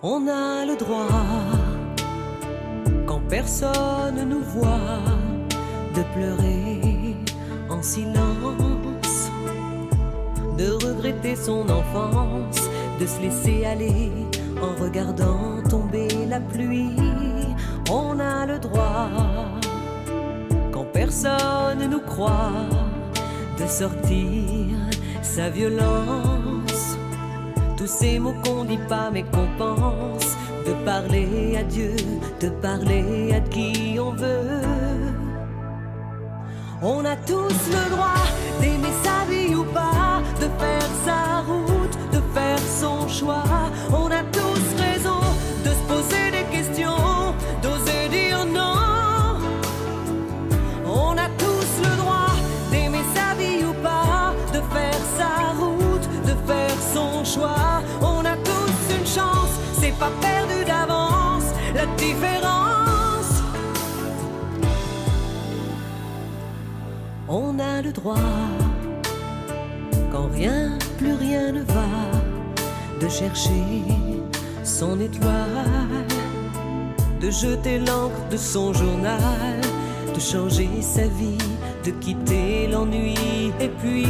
On a le droit, quand personne nous voit, de pleurer en silence, de regretter son enfance, de se laisser aller en regardant tomber la pluie. On a le droit, quand personne nous croit, de sortir sa violence, tous ces mots qu'on dit pas mais qu'on pense, de parler à Dieu, de parler à qui on veut. On a tous le droit d'aimer sa vie ou pas, de faire sa route, de faire son choix. On a tous raison de se poser des questions, d'oser dire non. On a tous le droit d'aimer sa vie ou pas, de faire sa route, de faire son choix. On a tous une chance, c'est pas perdu d'avance, la différence. On a le droit, quand rien, plus rien ne va, de chercher son étoile, de jeter l'encre de son journal, de changer sa vie, de quitter l'ennui. Et puis